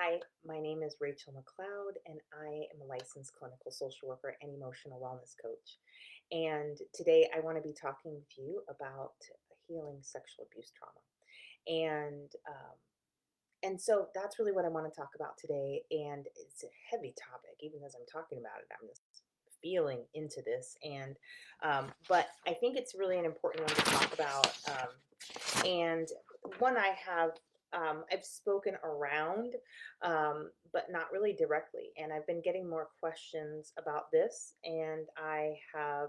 Hi, my name is Rachel McLeod, and I am a licensed clinical social worker and emotional wellness coach. And today I want to be talking with you about healing sexual abuse trauma. And so that's really what I want to talk about today. And it's a heavy topic, even as I'm talking about it. I'm just feeling into this, and but I think it's really an important one to talk about. And one I have I've spoken around, but not really directly. And I've been getting more questions about this, and I have,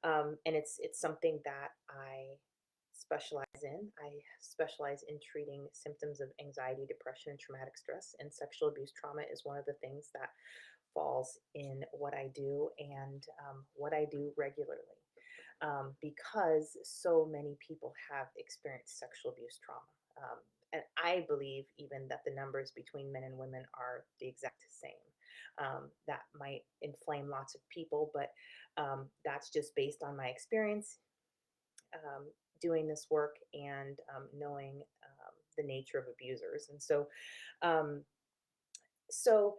and it's something that I specialize in. I specialize in treating symptoms of anxiety, depression, and traumatic stress. And sexual abuse trauma is one of the things that falls in what I do and what I do regularly because so many people have experienced sexual abuse trauma. And I believe even that the numbers between men and women are the exact same. That might inflame lots of people, but that's just based on my experience doing this work and knowing the nature of abusers. And um, so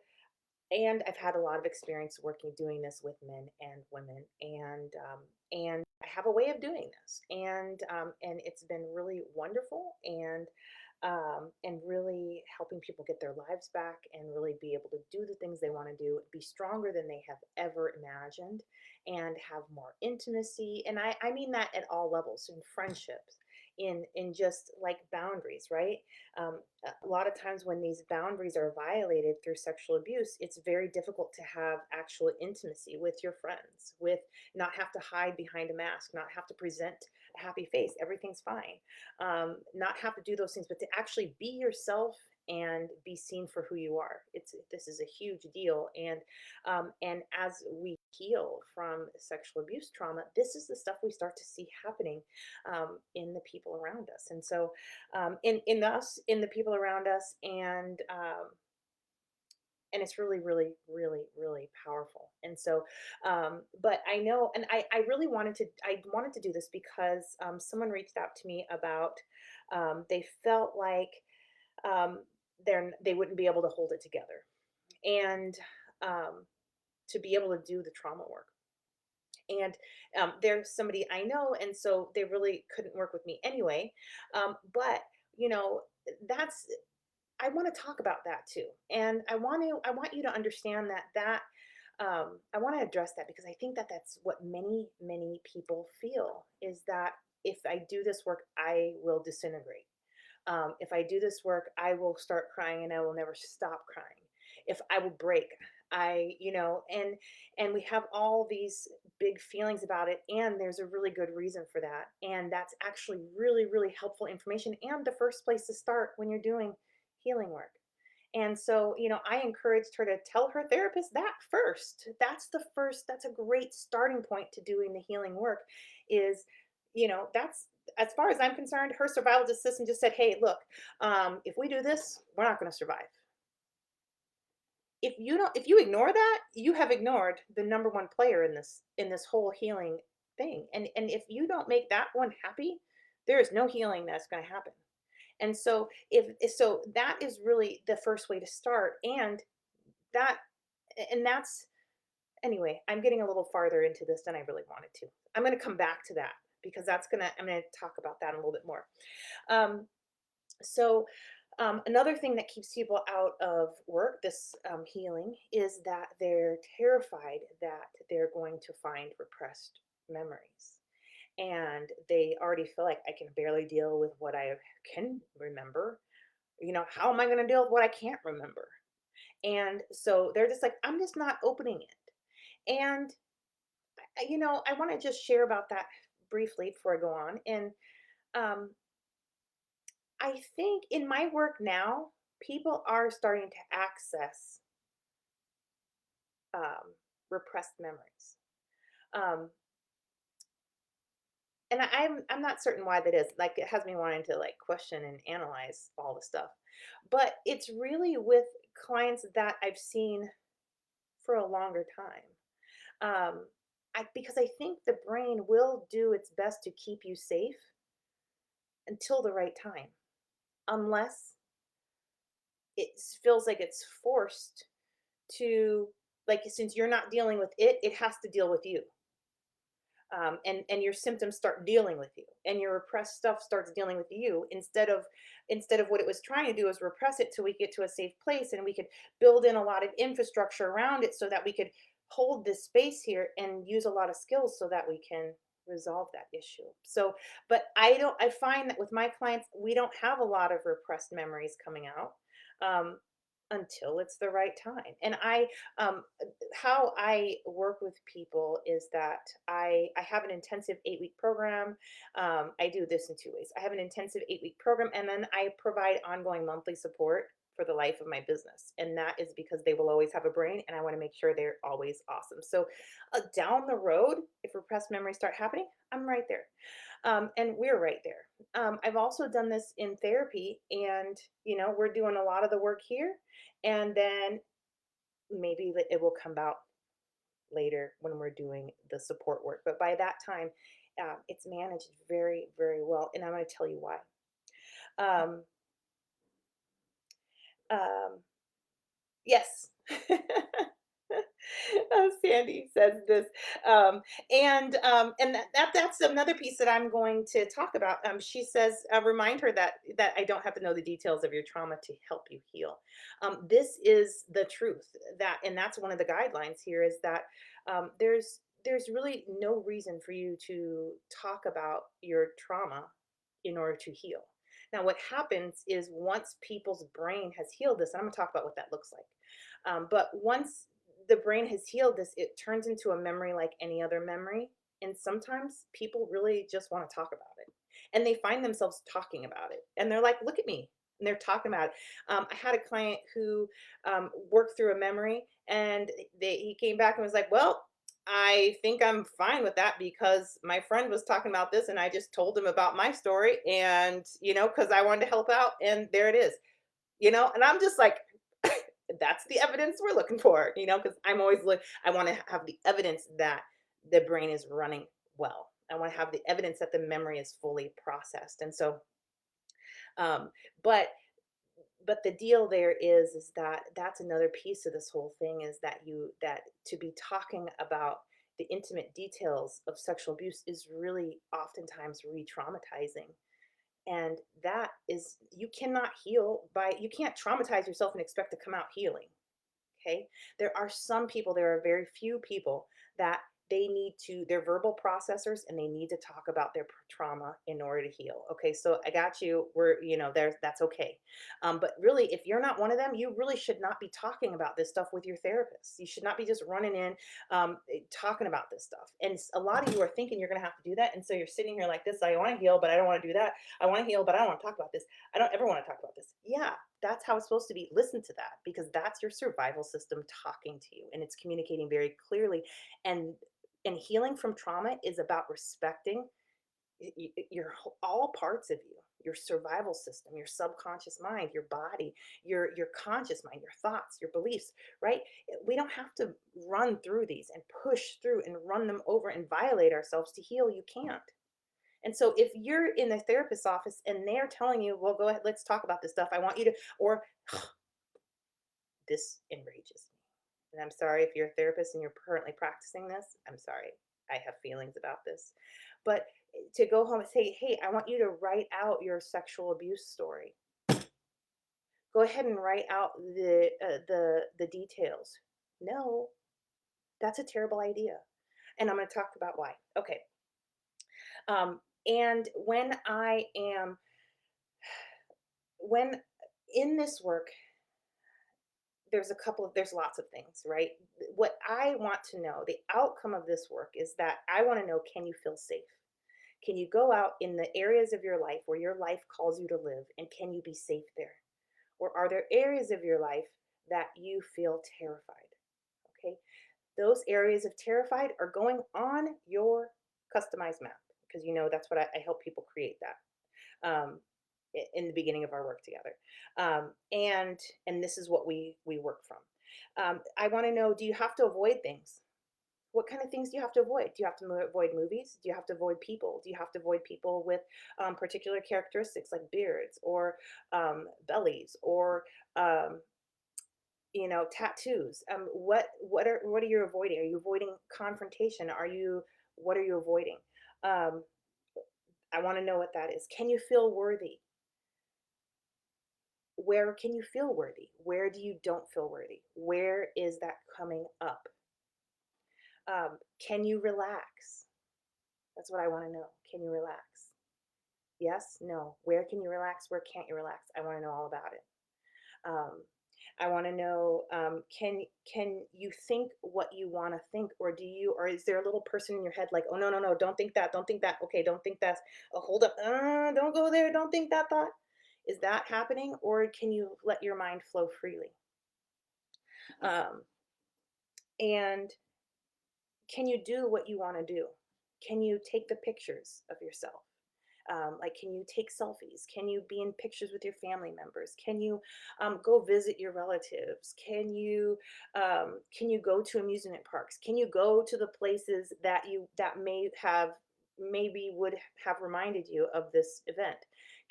and I've had a lot of experience working doing this with men and women, and I have a way of doing this, and it's been really wonderful, and really helping people get their lives back and really be able to do the things they want to do, be stronger than they have ever imagined, and have more intimacy. And I mean that at all levels, in friendships, in just like boundaries, right? A lot of times when these boundaries are violated through sexual abuse, it's very difficult to have actual intimacy with your friends, with not have to hide behind a mask, not have to present a happy face, everything's fine, not have to do those things, but to actually be yourself and be seen for who you are. This is a huge deal, and as we heal from sexual abuse trauma, this is the stuff we start to see happening in the people around us. And so in us, in the people around us, and it's really, really, really, really powerful. And so, but I know, and I really wanted to do this because someone reached out to me about they felt like um, they wouldn't be able to hold it together, and um, to be able to do the trauma work. And there's somebody I know, and so they really couldn't work with me anyway. But you know, that's I want to talk about that too, and I want you to understand that I want to address that because I think that that's what many people feel, is that if I do this work, I will disintegrate. If I do this work, I will start crying and I will never stop crying. If I will break, and we have all these big feelings about it, and there's a really good reason for that. And that's actually really, really helpful information and the first place to start when you're doing healing work. And so, I encouraged her to tell her therapist that first. That's a great starting point to doing the healing work is, that's as far as I'm concerned, her survival system just said, hey, look, if we do this, we're not going to survive. If you ignore that, you have ignored the number one player in this whole healing thing. And if you don't make that one happy, there is no healing that's going to happen. And so so that is really the first way to start. That and that's anyway, I'm getting a little farther into this than I really wanted to. I'm going to come back to that because I'm going to talk about that a little bit more. Um, so another thing that keeps people out of work, this healing, is that they're terrified that they're going to find repressed memories. And they already feel like, I can barely deal with what I can remember. How am I going to deal with what I can't remember? And so they're just like, I'm just not opening it. And, I want to just share about that briefly before I go on. And um, I think in my work now, people are starting to access um, repressed memories. Um, and I'm not certain why that is. Like, it has me wanting to like question and analyze all the stuff. But it's really with clients that I've seen for a longer time. Because I think the brain will do its best to keep you safe until the right time, unless feels like it's forced to, like, since you're not dealing with it, it has to deal with you. And your symptoms start dealing with you, and your repressed stuff starts dealing with you, instead of what it was trying to do is repress it till we get to a safe place, and we could build in a lot of infrastructure around it so that we could hold this space here and use a lot of skills so that we can resolve that issue. So, but I find that with my clients, we don't have a lot of repressed memories coming out, um, until it's the right time. And um, how I work with people is that I have an intensive 8-week program. I do this in two ways. I have an intensive 8-week program, and then I provide ongoing monthly support for the life of my business. And that is because they will always have a brain, and I want to make sure they're always awesome. So, down the road, if repressed memories start happening, I'm right there. And we're right there. I've also done this in therapy, and we're doing a lot of the work here, and then maybe it will come out later when we're doing the support work. But by that time, it's managed very, very well. And I'm going to tell you why. Um, um, yes. Sandy says this, and that's another piece that I'm going to talk about. She says, remind her that I don't have to know the details of your trauma to help you heal. This is the truth, and that's one of the guidelines here, is that there's really no reason for you to talk about your trauma in order to heal. Now, what happens is, once people's brain has healed this, and I'm going to talk about what that looks like. But once the brain has healed this, it turns into a memory like any other memory. And sometimes people really just want to talk about it. And they find themselves talking about it. And they're like, look at me. And they're talking about it. I had a client who worked through a memory, and he came back and was like, well, I think I'm fine with that because my friend was talking about this, and I just told him about my story, and, because I wanted to help out. And there it is, and I'm just like, that's the evidence we're looking for, because I want to have the evidence that the brain is running well. I want to have the evidence that the memory is fully processed. And so, um, but the deal there is that that's another piece of this whole thing, is that to be talking about the intimate details of sexual abuse is really oftentimes re-traumatizing. And that is, you cannot heal by, you can't traumatize yourself and expect to come out healing. Okay. There are very few people that they're verbal processors, and they need to talk about their trauma in order to heal. Okay. So I got you. That's okay. But really, if you're not one of them, you really should not be talking about this stuff with your therapist. You should not be just running in, talking about this stuff. And a lot of you are thinking you're going to have to do that. And so you're sitting here like this. I want to heal, but I don't want to do that. I want to heal, but I don't want to talk about this. I don't ever want to talk about this. Yeah, that's how it's supposed to be. Listen to that, because that's your survival system talking to you, and it's communicating very clearly. And healing from trauma is about respecting all parts of you, your survival system, your subconscious mind, your body, your conscious mind, your thoughts, your beliefs, right? We don't have to run through these and push through and run them over and violate ourselves to heal. You can't. And so if you're in a therapist's office and they're telling you, well, go ahead, let's talk about this stuff. I want you to, or this enrages me. And I'm sorry if you're a therapist and you're currently practicing this. I'm sorry. I have feelings about this. But to go home and say, hey, I want you to write out your sexual abuse story. Go ahead and write out the details. No, that's a terrible idea. And I'm going to talk about why. Okay. And when in this work, there's lots of things, right? What I want to know, the outcome of this work, is that I want to know, can you feel safe? Can you go out in the areas of your life where your life calls you to live, and can you be safe there? Or are there areas of your life that you feel terrified? Okay. Those areas of terrified are going on your customized map, because that's what I help people create that. In the beginning of our work together. And this is what we work from. I want to know, do you have to avoid things? what kind of things do you have to avoid? Do you have to avoid movies? Do you have to avoid people? Do you have to avoid people with particular characteristics like beards or bellies or um, tattoos? What are you avoiding? Are you avoiding confrontation? What are you avoiding? Um, I want to know what that is. Can you feel worthy? Where can you feel worthy? Where do you don't feel worthy? Where is that coming up? Can you relax? That's what I want to know. Can you relax? Yes, no. Where can you relax? Where can't you relax? I want to know all about it. Um, I want to know, can you think what you want to think, or is there a little person in your head like, oh no no no, don't think that. Okay, don't think that. Oh, hold up, don't go there. Don't think that thought. Is that happening, or can you let your mind flow freely? Um, and can you do what you want to do? Can you take the pictures of yourself? Like, can you take selfies? Can you be in pictures with your family members? Can you go visit your relatives? Can you go to amusement parks? Can you go to the places that maybe would have reminded you of this event?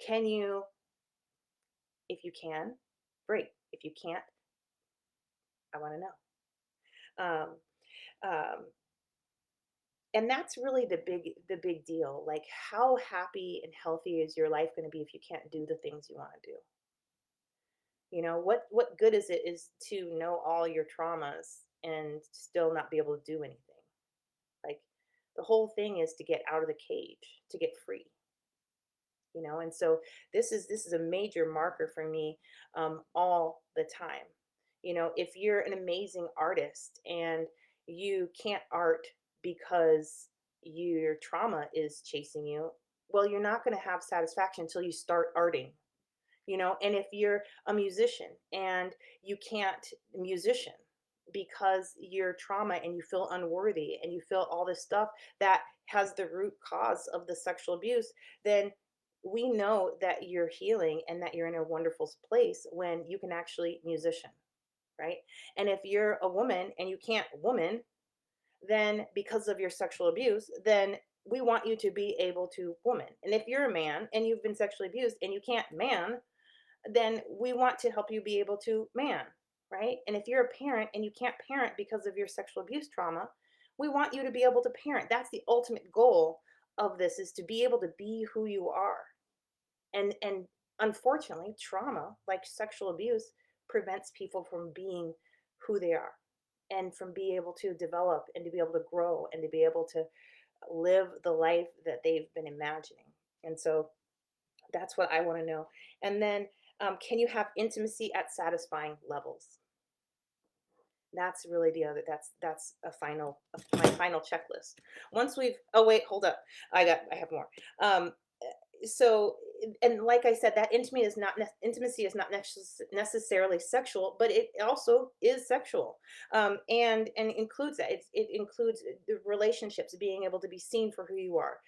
Can you, if you can, great. If you can't, I want to know. Um, and that's really the big deal. Like, how happy and healthy is your life going to be if you can't do the things you want to do? What good is to know all your traumas and still not be able to do anything? Like, the whole thing is to get out of the cage, to get free. And so this is a major marker for me, all the time. If you're an amazing artist and you can't art because your trauma is chasing you, well, you're not going to have satisfaction until you start arting. And if you're a musician and you can't musician because your trauma and you feel unworthy and you feel all this stuff that has the root cause of the sexual abuse, then we know that you're healing and that you're in a wonderful place when you can actually musician, right? And if you're a woman and you can't woman, then because of your sexual abuse, then we want you to be able to woman. And if you're a man and you've been sexually abused and you can't man, then we want to help you be able to man, right? And if you're a parent and you can't parent because of your sexual abuse trauma, we want you to be able to parent. That's the ultimate goal of this, is to be able to be who you are. And unfortunately, trauma like sexual abuse prevents people from being who they are and from being able to develop and to be able to grow and to be able to live the life that they've been imagining. And so that's what I want to know. And then, can you have intimacy at satisfying levels? That's really the other. That's my final checklist. Once we've. Oh wait, hold up. I have more. Um, so, and like I said, that intimacy is not necessarily sexual, but it also is sexual, and includes that. It includes the relationships, being able to be seen for who you are,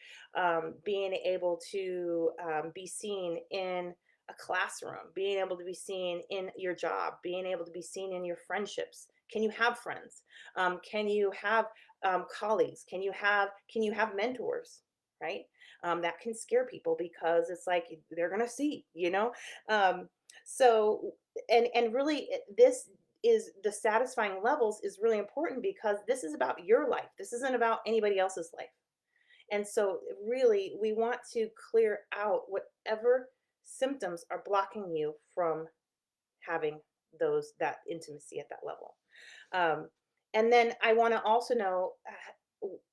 being able to be seen in a classroom, being able to be seen in your job, being able to be seen in your friendships. Can you have friends? Can you have colleagues? Can you have mentors? Right? That can scare people because it's like they're gonna see. Um, so, and really, this is the satisfying levels is really important because this is about your life. This isn't about anybody else's life. And so, really, we want to clear out whatever symptoms are blocking you from having that intimacy at that level. Um, and then I want to also know,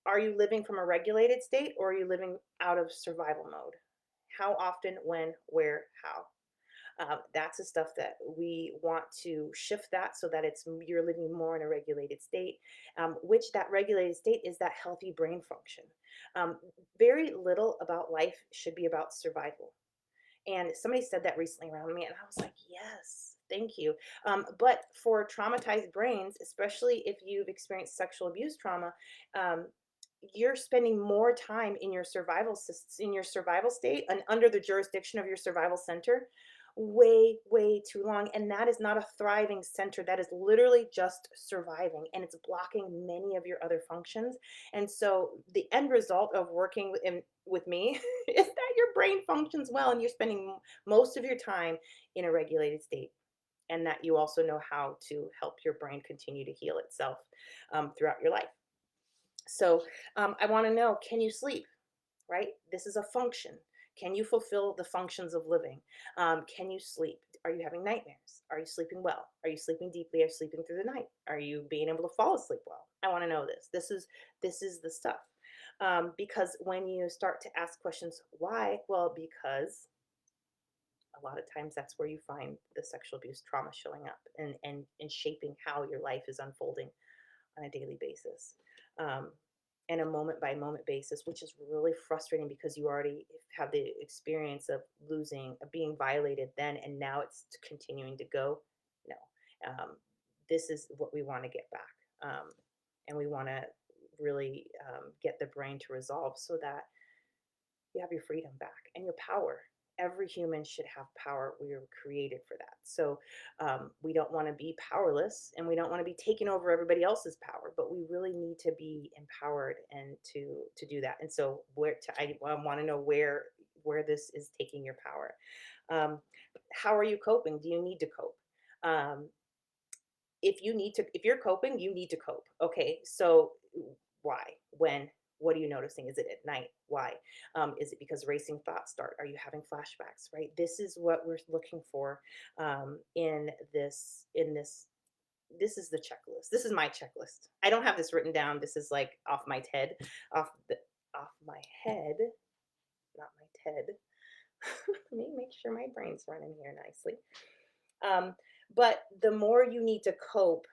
are you living from a regulated state or are you living out of survival mode? How often, when, where, how? That's the stuff that we want to shift that so that you're living more in a regulated state, which that regulated state is that healthy brain function. Um, Very little about life should be about survival. And somebody said that recently around me, and I was like, yes, thank you. But for traumatized brains, especially if you've experienced sexual abuse trauma, um, you're spending more time in your survival state and under the jurisdiction of your survival center way, way too long. And that is not a thriving center. That is literally just surviving, and it's blocking many of your other functions. And so the end result of working with me is that your brain functions well and you're spending most of your time in a regulated state. And that you also know how to help your brain continue to heal itself throughout your life. So I want to know, can you sleep? Right? This is a function. Can you fulfill the functions of living? Can you sleep? Are you having nightmares? Are you sleeping well? Are you sleeping deeply? Are you sleeping through the night? Are you being able to fall asleep well? I want to know this. This is the stuff. Because when you start to ask questions, why? Well, because a lot of times that's where you find the sexual abuse trauma showing up and shaping how your life is unfolding on a daily basis, um, and a moment by moment basis, which is really frustrating because you already have the experience of losing, of being violated then, and now it's continuing to go. No, this is what we want to get back, and we want to really get the brain to resolve so that you have your freedom back and your power. Every human should have power. We were created for that. So we don't want to be powerless and we don't want to be taking over everybody else's power, but we really need to be empowered and to do that. And so I want to know where this is taking your power. Um, how are you coping? Do you need to cope? Um, if you're coping, you need to cope. Okay, so why? When? What are you noticing? Is it at night? Why? Is it because racing thoughts start? Are you having flashbacks? Right. This is what we're looking for in this. This is the checklist. This is my checklist. I don't have this written down. This is like off the off my head, not my TED. Let me make sure my brain's running here nicely. Um, but the more you need to cope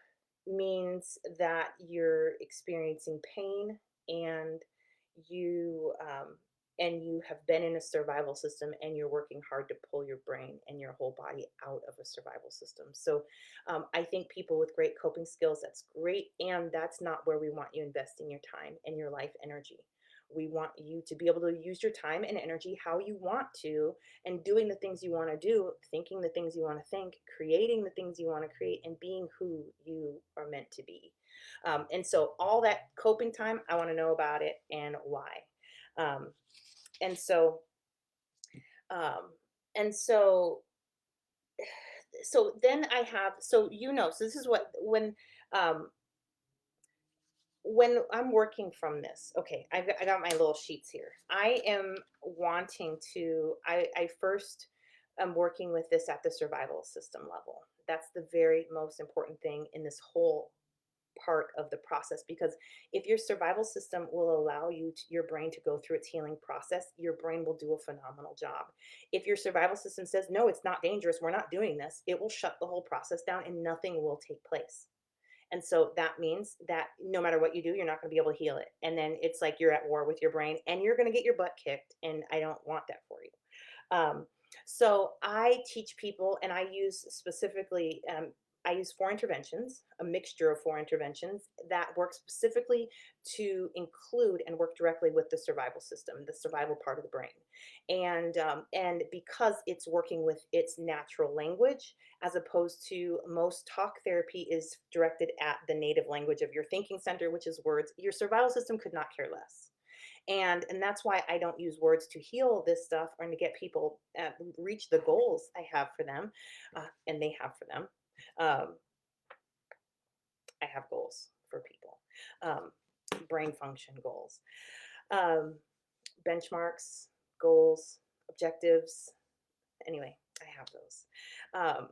means that you're experiencing pain and you you have been in a survival system and you're working hard to pull your brain and your whole body out of a survival system. So I think people with great coping skills, that's great, and that's not where we want you investing your time and your life energy. We want you to be able to use your time and energy how you want to, and doing the things you want to do, thinking the things you want to think, creating the things you want to create, and being who you are meant to be. And so, all that coping time, I want to know about it and why. Um, and so, um, and so, so then I have, so this is what um, when I'm working from this, okay, I got my little sheets here. I am wanting to, I first am working with this at the survival system level. That's the very most important thing in this whole part of the process, because if your survival system will allow your brain to go through its healing process, your brain will do a phenomenal job. If your survival system says no, it's not dangerous, we're not doing this, it will shut the whole process down and nothing will take place. And so that means that no matter what you do, you're not going to be able to heal it. And then it's like you're at war with your brain and you're going to get your butt kicked. And I don't want that for you. So I teach people, and I use specifically, I use four interventions, a mixture of four interventions that work specifically to include and work directly with the survival system, the survival part of the brain. And because it's working with its natural language, as opposed to most talk therapy is directed at the native language of your thinking center, which is words, your survival system could not care less. And that's why I don't use words to heal this stuff or to get people reach the goals I have for them, and they have for them. um, I have goals for people, um, brain function goals, um, benchmarks, goals, objectives. Anyway, I have those. um,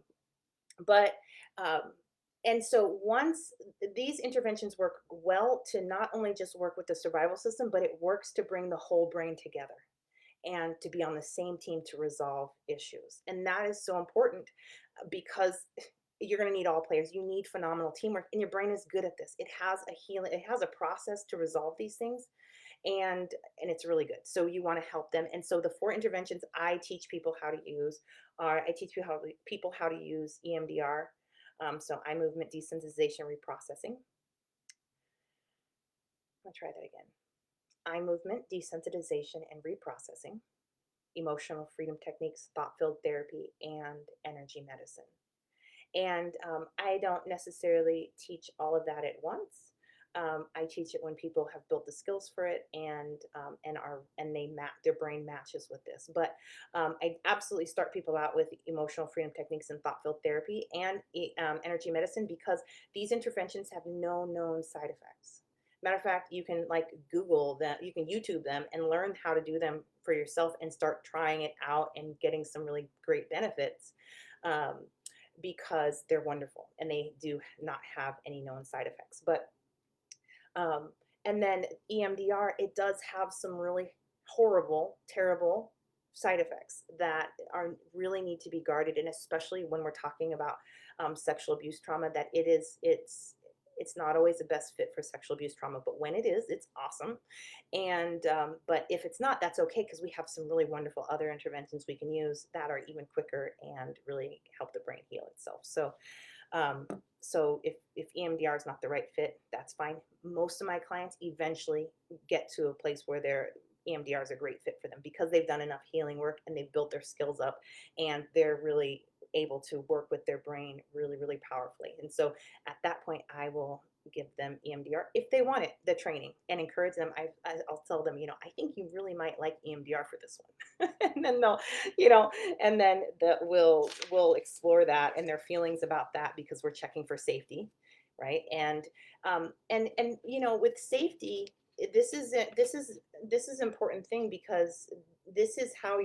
but um, and so once these interventions work well, to not only just work with the survival system, but it works to bring the whole brain together and to be on the same team to resolve issues. And that is so important because you're going to need all players. You need phenomenal teamwork, and your brain is good at this. It has a healing, it has a process to resolve these things, and it's really good. So you want to help them. And so the four interventions I teach people how to use are, I teach people how to use EMDR. So eye movement desensitization reprocessing. I'll try that again. Eye movement desensitization and reprocessing. emotional freedom techniques, thought filled therapy, and energy medicine. And I don't necessarily teach all of that at once. I teach it when people have built the skills for it and they map their brain matches with this. But I absolutely start people out with emotional freedom techniques and thought filled therapy and energy medicine because these interventions have no known side effects. Matter of fact, you can like Google them, you can YouTube them and learn how to do them for yourself and start trying it out and getting some really great benefits. Um, because they're wonderful and they do not have any known side effects. But um, and then EMDR, it does have some really horrible, terrible side effects that are really need to be guarded, and especially when we're talking about sexual abuse trauma, that it's not always the best fit for sexual abuse trauma, but when it is, it's awesome. And but if it's not, that's okay because we have some really wonderful other interventions we can use that are even quicker and really help the brain heal itself. Um, so if EMDR is not the right fit, that's fine. Most of my clients eventually get to a place where their EMDR is a great fit for them because they've done enough healing work and they've built their skills up and they're really able to work with their brain really, really powerfully. And so at that point, I will give them EMDR if they want it, the training, and encourage them. I'll tell them, I think you really might like EMDR for this one. And then they'll, you know, and then we'll explore that and their feelings about that because we're checking for safety, right? And with safety, this is important thing because this is how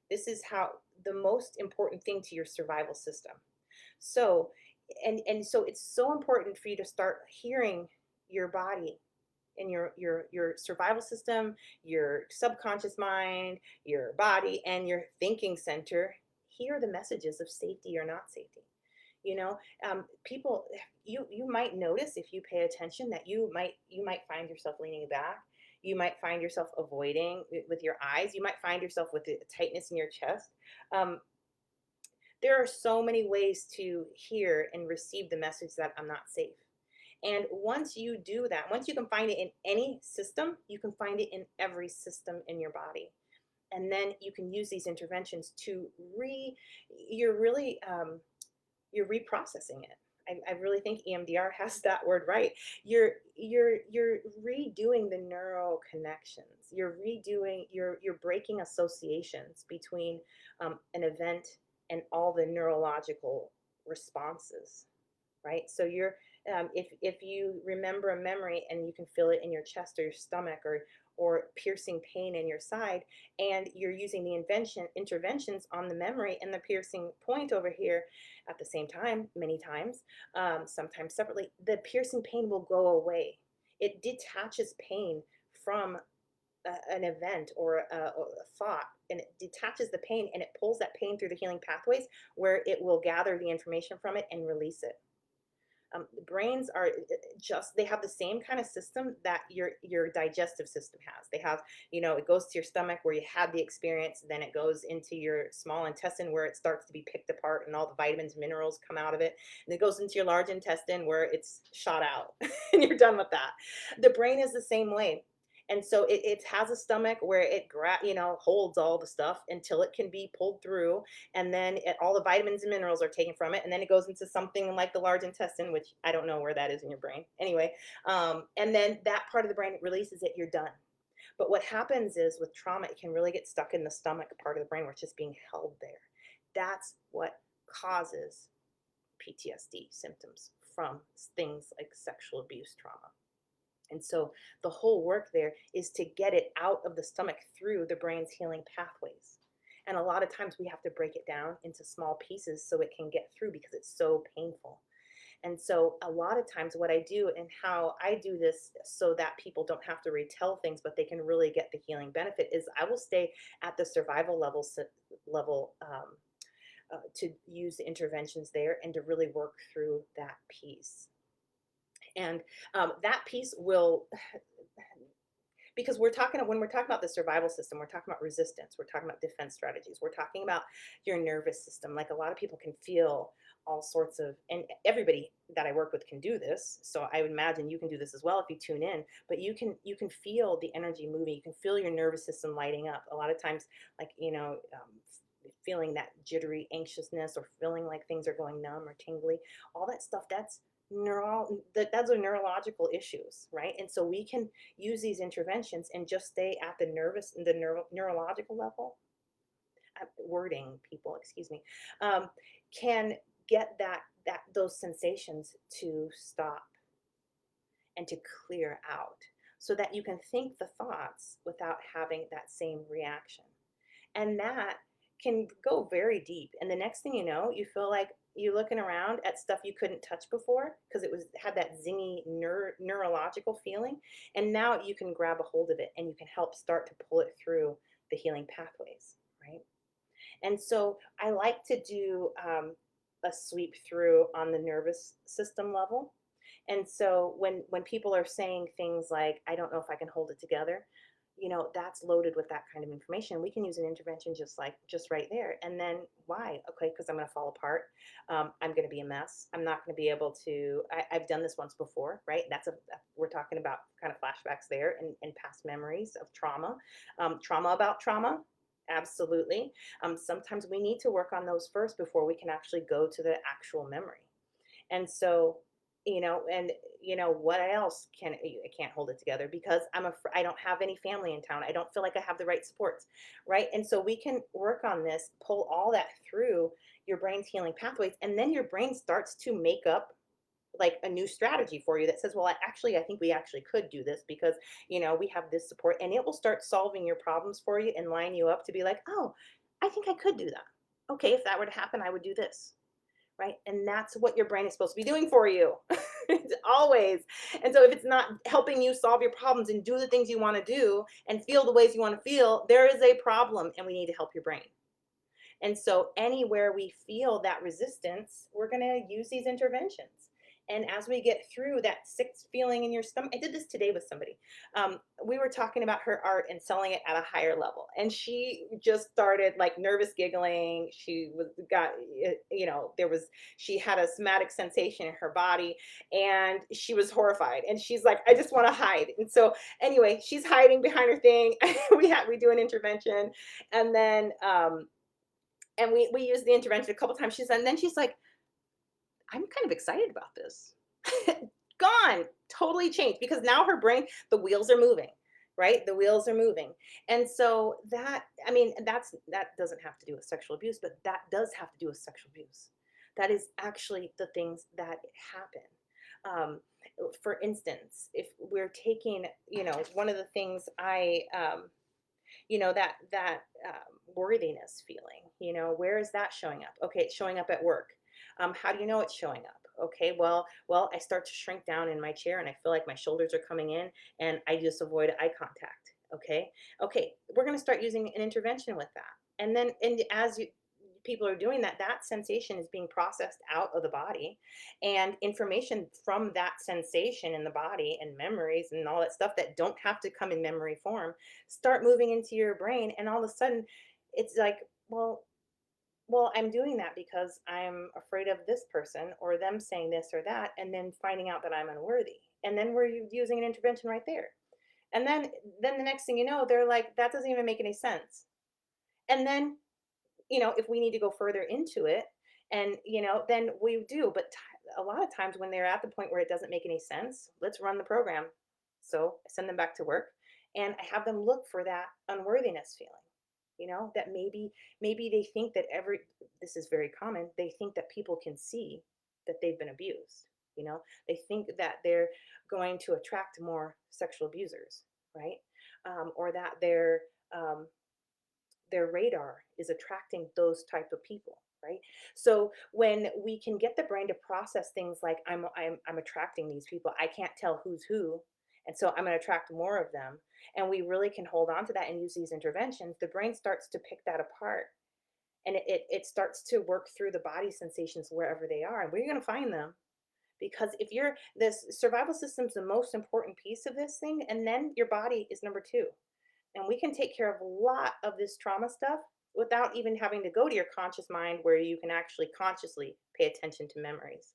this is how the most important thing to your survival system. So and so it's so important for you to start hearing your body and your survival system, your subconscious mind, your body, and your thinking center hear the messages of safety or not safety. People, you might notice if you pay attention that you might find yourself leaning back. You might find yourself avoiding with your eyes. You might find yourself with the tightness in your chest. Um, there are so many ways to hear and receive the message that I'm not safe. And once you do that, once you can find it in any system, you can find it in every system in your body. And then you can use these interventions to you're really, you're reprocessing it. I really think EMDR has that word right. You're redoing the neural connections. You're breaking associations between an event and all the neurological responses, right? So if you remember a memory and you can feel it in your chest or your stomach or piercing pain in your side, and you're using the interventions on the memory and the piercing point over here at the same time, many times, sometimes separately, the piercing pain will go away. It detaches pain from an event or a thought, and it detaches the pain and it pulls that pain through the healing pathways where it will gather the information from it and release it. Brains are just they have the same kind of system that your digestive system has. They have, it goes to your stomach where you had the experience, then it goes into your small intestine where it starts to be picked apart and all the vitamins and minerals come out of it, and it goes into your large intestine where it's shot out and you're done with that. The brain is the same way. And so it has a stomach where holds all the stuff until it can be pulled through, and then all the vitamins and minerals are taken from it, and then it goes into something like the large intestine, which I don't know where that is in your brain anyway. And then that part of the brain releases it, you're done. But what happens is with trauma, it can really get stuck in the stomach part of the brain where it's just being held there. That's what causes PTSD symptoms from things like sexual abuse trauma. And so the whole work there is to get it out of the stomach through the brain's healing pathways. And a lot of times we have to break it down into small pieces so it can get through because it's so painful. And so a lot of times what I do and how I do this so that people don't have to retell things, but they can really get the healing benefit is I will stay at the survival level to use the interventions there and to really work through that piece. And that piece will Because when we're talking about the survival system, we're talking about resistance, we're talking about defense strategies, we're talking about your nervous system. Like a lot of people can feel all sorts of, and everybody that I work with can do this. So I would imagine you can do this as well if you tune in. But you can feel the energy moving. You can feel your nervous system lighting up. A lot of times, like feeling that jittery anxiousness or feeling like things are going numb or tingly, all that stuff. Those are neurological issues, right? And so we can use these interventions and just stay at neurological level. Wording people, excuse me, can get those sensations to stop and to clear out, so that you can think the thoughts without having that same reaction. And that can go very deep. And the next thing you know, you feel like you're looking around at stuff you couldn't touch before because it was had that zingy neurological feeling. And now you can grab a hold of it and you can help start to pull it through the healing pathways, right? And so I like to do a sweep through on the nervous system level. And so when people are saying things like, I don't know if I can hold it together, that's loaded with that kind of information. We can use an intervention just right there. And then why? Okay, because I'm going to fall apart. I'm going to be a mess. I'm not going to be able to. I've done this once before, right? We're talking about kind of flashbacks there and past memories of trauma, trauma about trauma. Absolutely. Sometimes we need to work on those first before we can actually go to the actual memory. And so, and what else I can't hold it together because I don't have any family in town. I don't feel like I have the right supports, right? And so we can work on this, pull all that through your brain's healing pathways, and then your brain starts to make up like a new strategy for you that says, well, I think we actually could do this because we have this support, and it will start solving your problems for you and line you up to be like, oh, I think I could do that. Okay, if that were to happen, I would do this, right? And that's what your brain is supposed to be doing for you. Always. And so if it's not helping you solve your problems and do the things you want to do and feel the ways you want to feel, there is a problem and we need to help your brain. And so anywhere we feel that resistance, we're going to use these interventions. And as we get through that sick feeling in your stomach, I did this today with somebody. We were talking about her art and selling it at a higher level. And she just started like nervous giggling. She had a somatic sensation in her body and she was horrified. And she's like, I just want to hide. And so anyway, she's hiding behind her thing. We do an intervention. And then, and we used the intervention a couple times. And then she's like, I'm kind of excited about this. Gone, totally changed because now her brain, the wheels are moving, right? The wheels are moving. And so that doesn't have to do with sexual abuse, but that does have to do with sexual abuse. That is actually the things that happen. For instance, if we're taking, one of the things worthiness feeling, where is that showing up? Okay, it's showing up at work. How do you know it's showing up? Okay, well, I start to shrink down in my chair and I feel like my shoulders are coming in and I just avoid eye contact. Okay, we're going to start using an intervention with that. And then, people are doing that, that sensation is being processed out of the body, and information from that sensation in the body and memories and all that stuff that don't have to come in memory form start moving into your brain. And all of a sudden, it's like, well, I'm doing that because I'm afraid of this person or them saying this or that, and then finding out that I'm unworthy. And then we're using an intervention right there. And then the next thing you know, they're like, that doesn't even make any sense. And then, if we need to go further into it, and then we do. But a lot of times when they're at the point where it doesn't make any sense, let's run the program. So I send them back to work and I have them look for that unworthiness feeling. That maybe they think that this is very common, they think that people can see that they've been abused. They think that they're going to attract more sexual abusers, right? Or that their radar is attracting those type of people, right? So when we can get the brain to process things like, I'm attracting these people, I can't tell who's who, and so I'm going to attract more of them, and we really can hold on to that and use these interventions, the brain starts to pick that apart, and it starts to work through the body sensations wherever they are. And where are you going to find them? Because if you're this survival system's the most important piece of this thing, and then your body is number two. And we can take care of a lot of this trauma stuff without even having to go to your conscious mind where you can actually consciously pay attention to memories.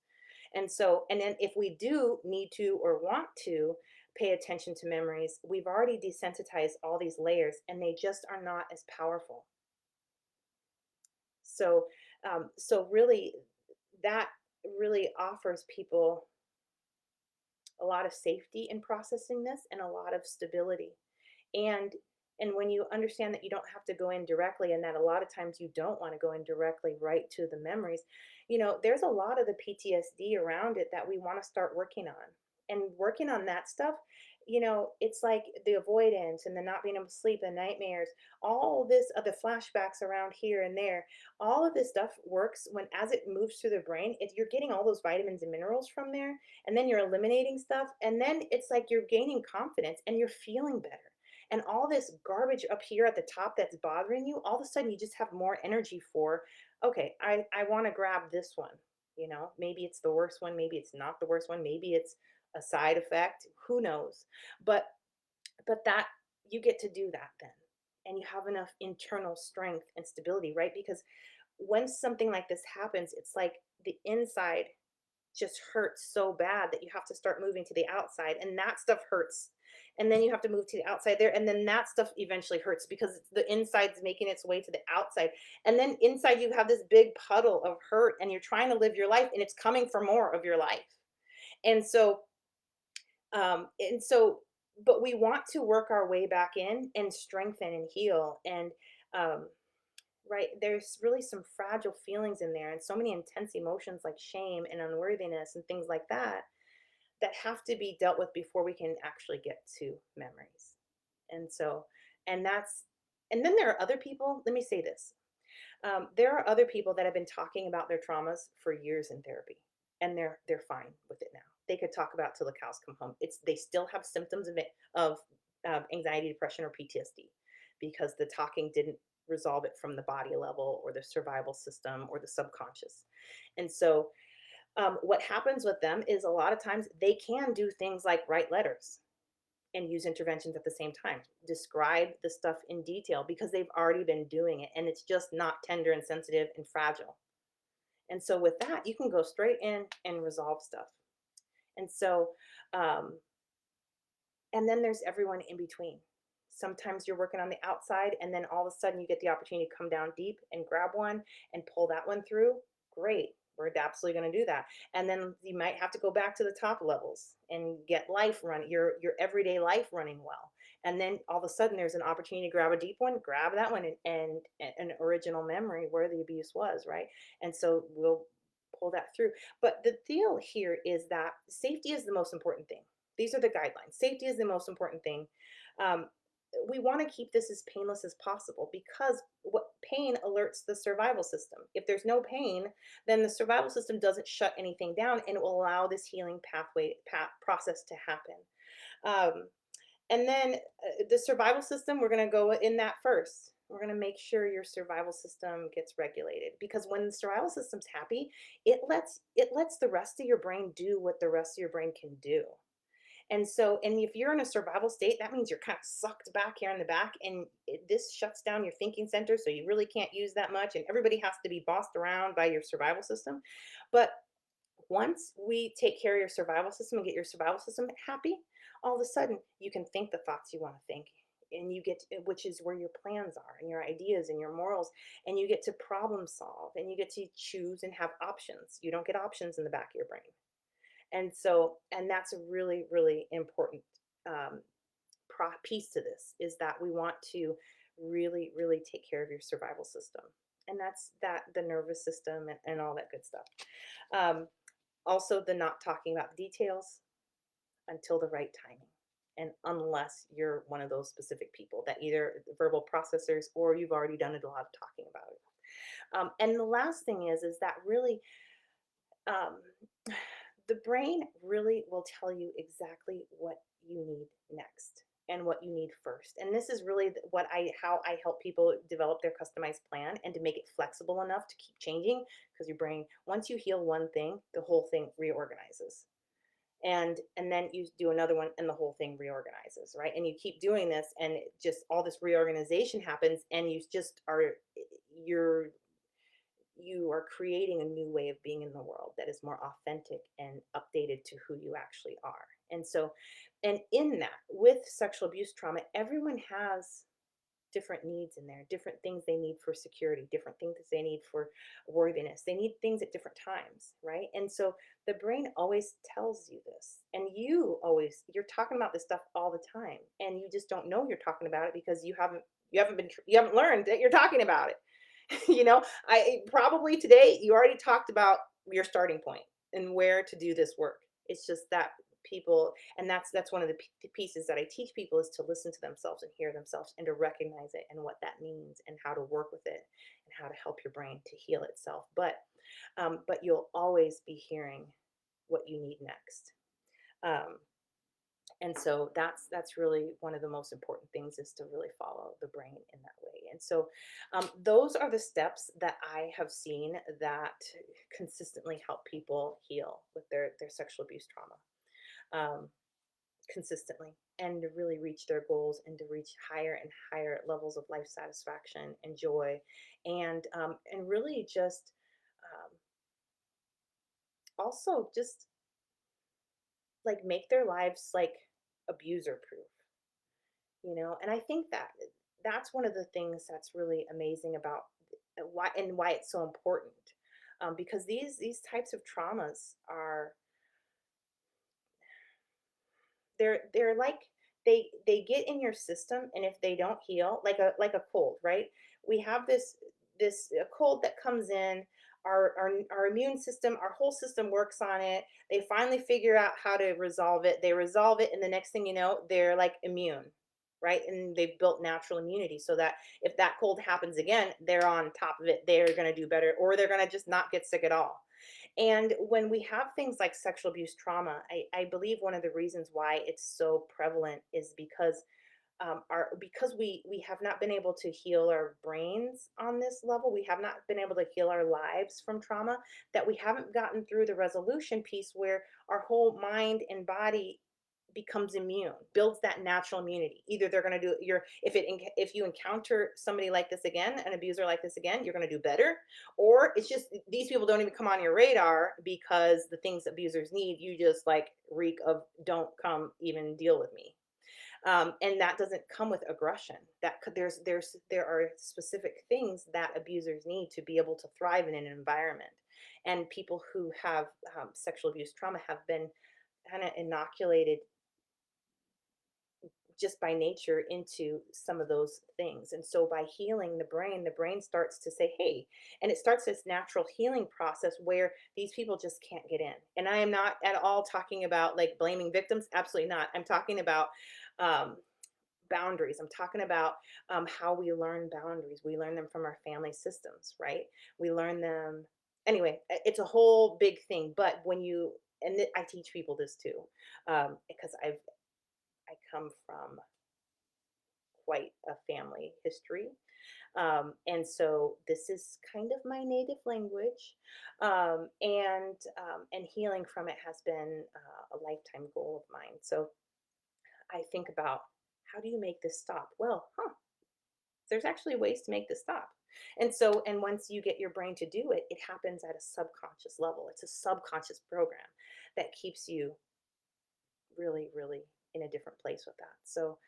And so, and then if we do need to or want to pay attention to memories, we've already desensitized all these layers and they just are not as powerful. So, so really, that really offers people a lot of safety in processing this and a lot of stability. And when you understand that you don't have to go in directly and that a lot of times you don't want to go in directly right to the memories, there's a lot of the PTSD around it that we want to start working on. And working on that stuff, it's like the avoidance and the not being able to sleep, the nightmares, all this other flashbacks around here and there. All of this stuff works when as it moves through the brain, you're getting all those vitamins and minerals from there, and then you're eliminating stuff, and then it's like you're gaining confidence and you're feeling better, and all this garbage up here at the top that's bothering you, all of a sudden you just have more energy for, okay, I want to grab this one. Maybe it's the worst one, maybe it's not the worst one, maybe it's a side effect, who knows. But that you get to do that then. And you have enough internal strength and stability, right? Because when something like this happens, it's like the inside just hurts so bad that you have to start moving to the outside, and that stuff hurts, and then you have to move to the outside there, and then that stuff eventually hurts because the inside's making its way to the outside, and then inside you have this big puddle of hurt, and you're trying to live your life and it's coming for more of your life. And so um and so but we want to work our way back in and strengthen and heal, and right, there's really some fragile feelings in there and so many intense emotions like shame and unworthiness and things like that that have to be dealt with before we can actually get to memories. And so, and that's, and then there are other people, let me say this. There are other people that have been talking about their traumas for years in therapy, and they're fine with it now. They could talk about till the cows come home. It's they still have symptoms of anxiety, depression, or PTSD because the talking didn't resolve it from the body level or the survival system or the subconscious. And so, what happens with them is a lot of times they can do things like write letters and use interventions at the same time. Describe the stuff in detail because they've already been doing it and it's just not tender and sensitive and fragile. And so with that, you can go straight in and resolve stuff. And so, um, and then there's everyone in between. Sometimes you're working on the outside, and then all of a sudden you get the opportunity to come down deep and grab one and pull that one through. Great. We're absolutely going to do that. And then you might have to go back to the top levels and get life running, your everyday life running well. And then all of a sudden there's an opportunity to grab a deep one, grab that one, and an original memory where the abuse was, right? And so we'll pull that through. But the deal here is that safety is the most important thing. These are the guidelines. Safety is the most important thing. Um, we want to keep this as painless as possible because what pain alerts the survival system. If there's no pain, then the survival system doesn't shut anything down and it will allow this healing process to happen. Um, and then the survival system, we're going to go in that first. We're going to make sure your survival system gets regulated because when the survival system's happy, it lets the rest of your brain do what the rest of your brain can do. And so, and if you're in a survival state, that means you're kind of sucked back here in the back, and this shuts down your thinking center. So you really can't use that much, and everybody has to be bossed around by your survival system. But once we take care of your survival system and get your survival system happy, all of a sudden you can think the thoughts you want to think. And you get to, which is where your plans are and your ideas and your morals, and you get to problem solve and you get to choose and have options. You don't get options in the back of your brain. And so, and that's a really, really important um, piece to this is that we want to really, really take care of your survival system. And that's that the nervous system and all that good stuff. Um, Also, the not talking about details until the right timing. And unless you're one of those specific people that either verbal processors or you've already done a lot of talking about it. And the last thing is that really um, the brain really will tell you exactly what you need next. and what you need first. And this is really what I how I help people develop their customized plan and to make it flexible enough to keep changing, because your brain, once you heal one thing, the whole thing reorganizes. And then you do another one and the whole thing reorganizes, right? And you keep doing this and just all this reorganization happens, and you just are you're you are creating a new way of being in the world that is more authentic and updated to who you actually are. And so, and in that, with sexual abuse trauma, everyone has different needs in there, different things they need for security, different things they need for worthiness. They need things at different times, right? And so the brain always tells you this. And you're talking about this stuff all the time. And you just don't know you're talking about it because you haven't learned that you're talking about it. I probably today you already talked about your starting point and where to do this work. It's just that people, and that's one of the pieces that I teach people, is to listen to themselves and hear themselves and to recognize it and what that means and how to work with it and how to help your brain to heal itself. But you'll always be hearing what you need next. Um, and so that's really one of the most important things, is to really follow the brain in that way. And so those are the steps that I have seen that consistently help people heal with their sexual abuse trauma, consistently, and to really reach their goals and to reach higher and higher levels of life satisfaction and joy, and really just um, also just like make their lives like abuser proof. And I think that that's one of the things that's really amazing about why it's so important, because these types of traumas are, they're like, they get in your system, and if they don't heal, like a cold, right? We have this a cold that comes in. Our immune system, our whole system works on it. They finally figure out how to resolve it. They resolve it, and the next thing you know, they're like immune, right? And they've built natural immunity so that if that cold happens again, they're on top of it. They're going to do better, or they're going to just not get sick at all. And when we have things like sexual abuse trauma, I believe one of the reasons why it's so prevalent is because we have not been able to heal our brains on this level. We have not been able to heal our lives from trauma, that we haven't gotten through the resolution piece where our whole mind and body becomes immune, builds that natural immunity. Either they're going to do your if you encounter somebody like this again, an abuser like this again, you're going to do better, or it's just these people don't even come on your radar because the things abusers need, you just like reek of, don't come even deal with me. And that doesn't come with aggression. There are specific things that abusers need to be able to thrive in an environment, and people who have sexual abuse trauma have been kind of inoculated just by nature into some of those things. And so by healing the brain starts to say, hey, and it starts this natural healing process where these people just can't get in. And I am not at all talking about like blaming victims. Absolutely not. I'm talking about um, boundaries. I'm talking about how we learn boundaries. We learn them from our family systems, right? We learn them. Anyway, it's a whole big thing. But I teach people this too, because I come from quite a family history. And so this is kind of my native language. And healing from it has been a lifetime goal of mine. So I think about, how do you make this stop? Well, there's actually ways to make this stop. And once you get your brain to do it, it happens at a subconscious level. It's a subconscious program that keeps you really, really in a different place with that. So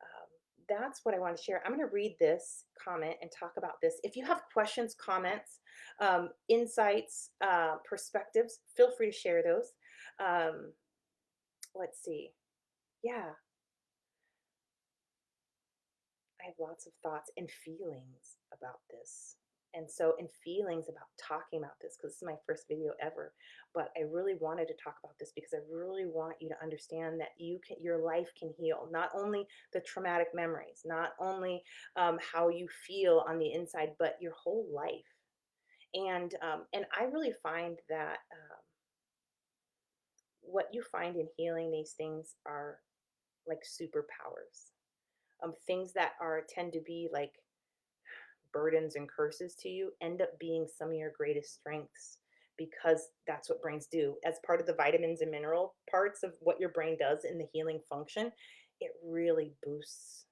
um, that's what I want to share. I'm going to read this comment and talk about this. If you have questions, comments, insights, perspectives, feel free to share those. Um, let's see. Yeah, I have lots of thoughts and feelings about this. And feelings about talking about this, because this is my first video ever. But I really wanted to talk about this because I really want you to understand that your life can heal. Not only the traumatic memories, not only how you feel on the inside, but your whole life. And I really find that what you find in healing these things are like superpowers. Things that are tend to be like burdens and curses to you end up being some of your greatest strengths because that's what brains do. As part of the vitamins and mineral parts of what your brain does in the healing function, it really boosts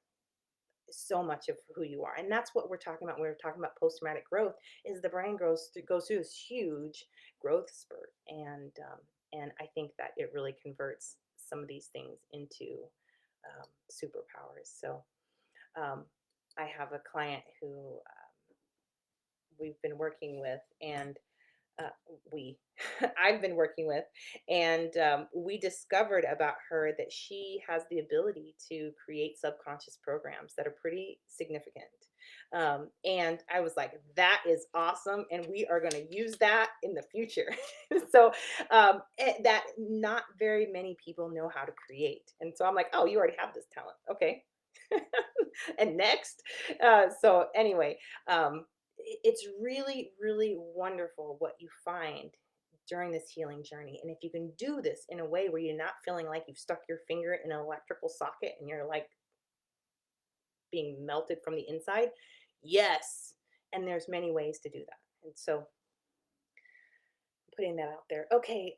so much of who you are. And that's what we're talking about when we're talking about post traumatic growth is the brain goes through this huge growth spurt. And I think that it really converts some of these things into superpowers. So um, I have a client who we've been working with, and uh, we I've been working with, and we discovered about her that she has the ability to create subconscious programs that are pretty significant. And I was like, that is awesome, and we are going to use that in the future. So that not very many people know how to create, and so I'm like, oh, you already have this talent, okay. And next, so anyway, it's really, really wonderful what you find during this healing journey. And if you can do this in a way where you're not feeling like you've stuck your finger in an electrical socket and you're like being melted from the inside, yes. And there's many ways to do that. And so putting that out there. Okay.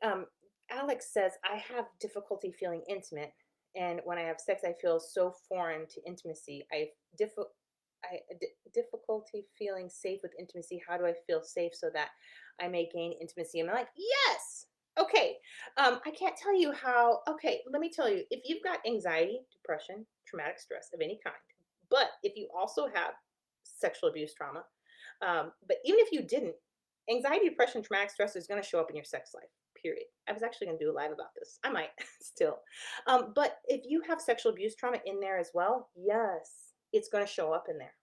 Alex says, I have difficulty feeling intimate. And when I have sex, I feel so foreign to intimacy. Difficulty feeling safe with intimacy. How do I feel safe so that I may gain intimacy? And I'm like, yes. Okay. I can't tell you how. Okay, let me tell you. If you've got anxiety, depression, traumatic stress of any kind, but if you also have sexual abuse trauma, but even if you didn't, anxiety, depression, traumatic stress is going to show up in your sex life. Period. I was actually going to do a live about this. I might still. But if you have sexual abuse trauma in there as well, yes, it's going to show up in there.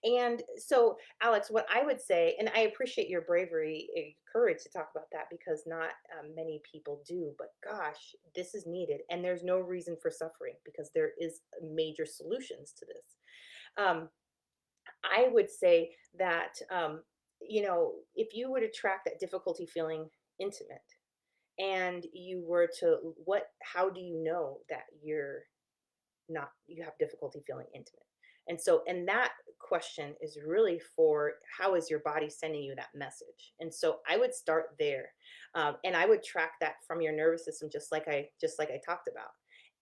And so, Alex, what I would say, and I appreciate your bravery, courage to talk about that because not many people do, but gosh, this is needed. And there's no reason for suffering because there is major solutions to this. Um, I would say that, if you were to track that difficulty feeling intimate and you were to, how do you know that you have difficulty feeling intimate? And that question is really for how is your body sending you that message? And so I would start there, and I would track that from your nervous system, just like I talked about.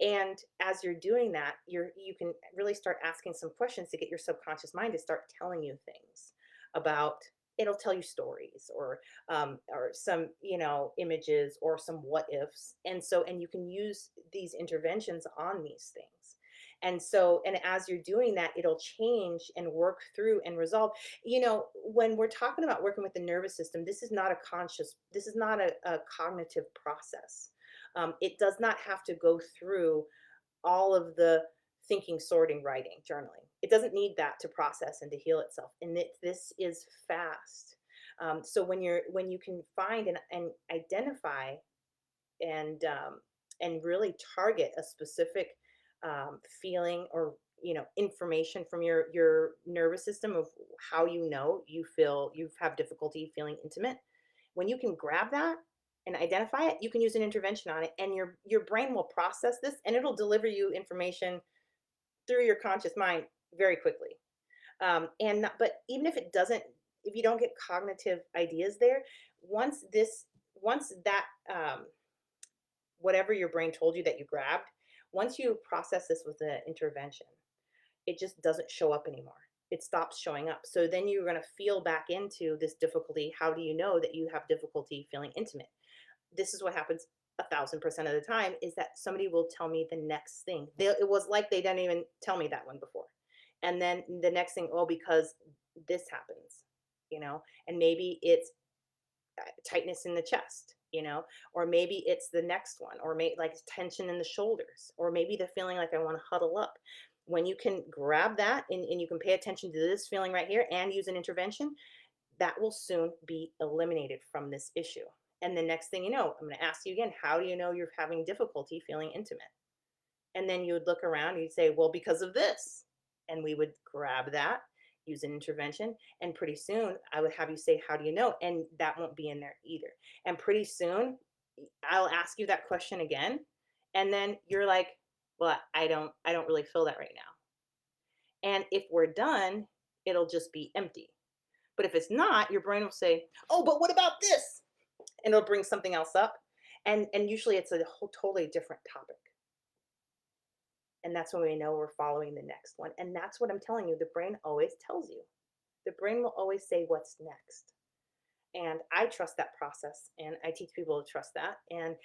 And as you're doing that, you can really start asking some questions to get your subconscious mind to start telling you things about. It'll tell you stories or some images or some what ifs, and you can use these interventions on these things. And as you're doing that, it'll change and work through and resolve. When we're talking about working with the nervous system, this is not a cognitive process. It does not have to go through all of the thinking, sorting, writing, journaling. It doesn't need that to process and to heal itself. And this is fast. So when you can find and identify and really target a specific feeling or information from your nervous system of how you have difficulty feeling intimate. When you can grab that and identify it, you can use an intervention on it, and your brain will process this and it'll deliver you information through your conscious mind very quickly. But even if it doesn't, if you don't get cognitive ideas there, once that whatever your brain told you that you grabbed, once you process this with an intervention, it just doesn't show up anymore. It stops showing up. So then you're going to feel back into this difficulty. How do you know that you have difficulty feeling intimate? This is what happens 1,000% of the time is that somebody will tell me the next thing. It was like they didn't even tell me that one before. And then the next thing, oh, because this happens, and maybe it's tightness in the chest, or maybe it's the next one, or maybe like tension in the shoulders, or maybe the feeling like I want to huddle up. When you can grab that and you can pay attention to this feeling right here and use an intervention, that will soon be eliminated from this issue. And the next thing you know, I'm going to ask you again, how do you know you're having difficulty feeling intimate? And then you would look around and you'd say, well, because of this. And we would grab that, use an intervention. And pretty soon I would have you say, how do you know? And that won't be in there either. And pretty soon I'll ask you that question again. And then you're like, but I don't really feel that right now. And if we're done, it'll just be empty. But if it's not, your brain will say, "Oh, but what about this?" And it'll bring something else up. And usually it's a whole totally different topic. And that's when we know we're following the next one. And that's what I'm telling you. The brain always tells you. The brain will always say what's next. And I trust that process, and I teach people to trust that. And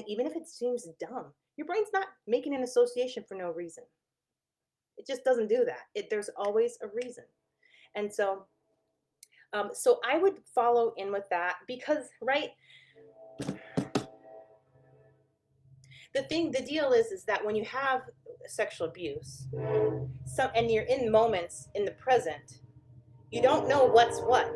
even if it seems dumb, your brain's not making an association for no reason. It just doesn't do that. There's always a reason. And so I would follow in with that because, right, the deal is that when you have sexual abuse, and you're in moments in the present, you don't know what's what.